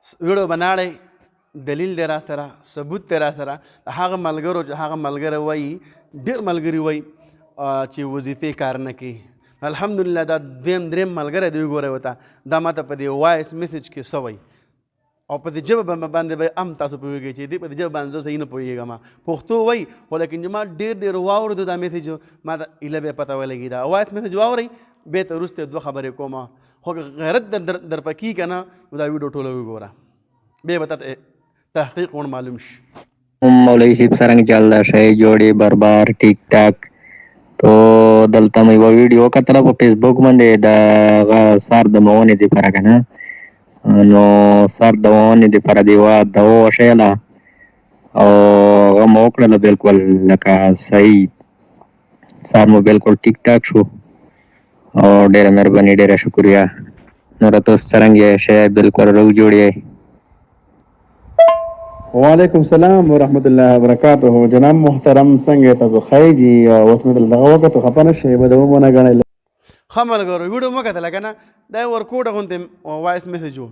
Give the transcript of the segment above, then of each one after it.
ویډیو بناړی دلیل دی را سره ثبوت دی را سره د هغه ملګرو چې هغه ملګری وایي ډېر ملګري وایي چې وظیفې کار نه کوي. الحمدلله دا دویم دریم ملګری دی وګورئ ورته دا ماته په دې وایس میسج کې څه وایي او په دې ژبه باندې به هم تاسو پوهېږئ چې دې په دې ژبه باندې زه صحیح نه پوهېږم. پښتو وایي خو لیکن چې ما ډېر واورېدو دا میسج ما ته ایله بیا پته ولګي دا وایس میسج واورئ بیا ته وروسته دوه خبرې کومه خو که غیرت در پکې که نه نو دا ویډیو ټوله وګوره بیا به تا تحقیق ور معلوم شي. مولوي صاحب څرنګه چل دا شی جوړې بربار ټیک ټاک تو دلته مې یوه ویډیو وکتله په فیسبوک باندې د هغه سر د مونې دپاره که نه نو سر د مونې دپاره دې یوه دوا وښیله او هغه مو وکړله بلکل لکه صحیح سر مو بلکل ټیک ټاک شو او ډېره مهرباني ډېره شکریه. نوره تاسو څرنګه شی بلکل روغ جوړ یې. وعلیکم السلام ورحمت الله وبرکاته. جناب محترم څنګه تاسو ښه جي اوس مې دغه وخت خفه نه شئ به د ومنه ګڼئ ښه ملګرو ویډیو مه کتله که نه دا یې ورکوټه غوندې وایس میسج و.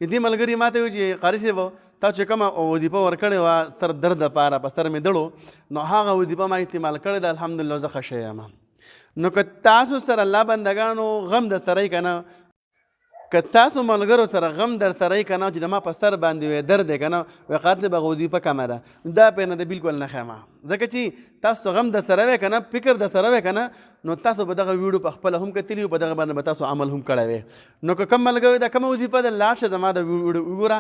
دې ملګري ما ته وایي چې قاري صاحب تا چې کومه وظیفه ورکړې وه ستر درد دپاره په ستر مې دړو نو هغه وظیفه ما استعمال کړې ده الحمدلله زه ښه شوی یم. نو که تاسو سره الله بندګانو غم در سره که نه که تاسو ملګرو سره غم در سره یې که نه چې د ما په سر باندې وی درد دی که نه وایي قاتل به وظیفه کمه ده دا پرې نه ده بلکل نه ښیم ځکه چې تاسو غم در سره وی که نه فکر در سره وی که نه نو تاسو به دغه ویډیو په خپله هم کتلي په دغه باندې به تاسو عمل هم کړی وی. نو که کوم ملګری دا کومه وظیفه ده لاړ شه زما د ویډیو وګوره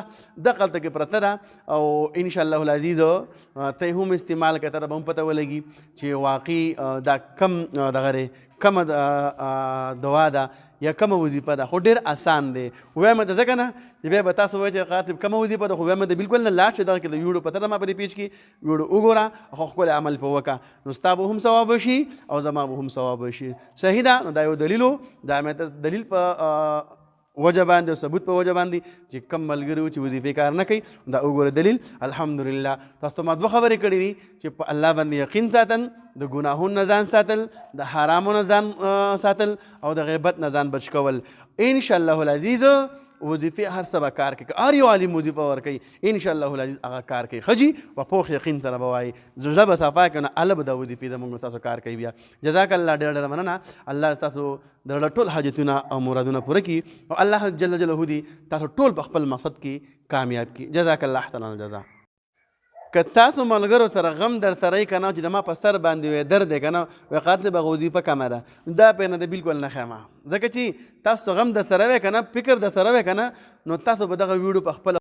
دغلته کې پرته ده او انشاءالله العزیز ته یې هم استعمال کړه ته به هم پته ولګي چې واقعي دا کم دغه دی کومه دوا ده یا کومه وظیفه ده خو ډېر اسان دی. وایم ته ځکه نه چې بیا به تاسو وایئ چې قاتل کومه وظیفه ده خو وایم ته بلکل نه لاړ شئ دغه کې د ویډیو پته ده ما په دې پیج کې ویډیو وګوره خو ښکلی عمل پرې وکړه نو ستا به هم ثواب وشي او زما به هم ثواب وشي. صحیح ده نو دا یو دلیل و دا مې ته دلیل په وجه باندې او ثبوت په وجه باندې چې کم ملګري و چې وظیفې کار نه کوي دا وګوره دلیل. الحمدلله تاسو ته ما دوه خبرې کړې دي چې په الله باندې یقین ساتل د ګناهونو نه ځان ساتل د حرامو نه ځان ساتل او د غیبت نه ځان بچ کول. انشاءالله العزیز وظیفې هر څه به کار کوي که هر یو عالم وظیفه ورکوي انشاءالله العزیز هغه کار کوي ښه جي په پوخ یقین سره به وایي زړه به صفا کړي نو هله به دا وظیفې زموږ تاسو کار کوي. بیا جزاک الله ډېره ډېره مننه. الله ستاسو د زړه ټول حاجتونه او مرادونه پوره کړي او الله جل جلاله دې تاسو ټول په خپل مقصد کې کامیاب کړي. جزاک الله احسن الجزا. که تاسو ملګرو سره غم در سره یې که نه چې د ما په سر باندې وی درد دی که نه وایي قاتل به وظیفه کمه ده دا پرې نه ده بلکل نه ښیم ځکه چې تاسو غم در سره وی که نه فکر در سره وی که نه نو تاسو به دغه ویډیو په خپله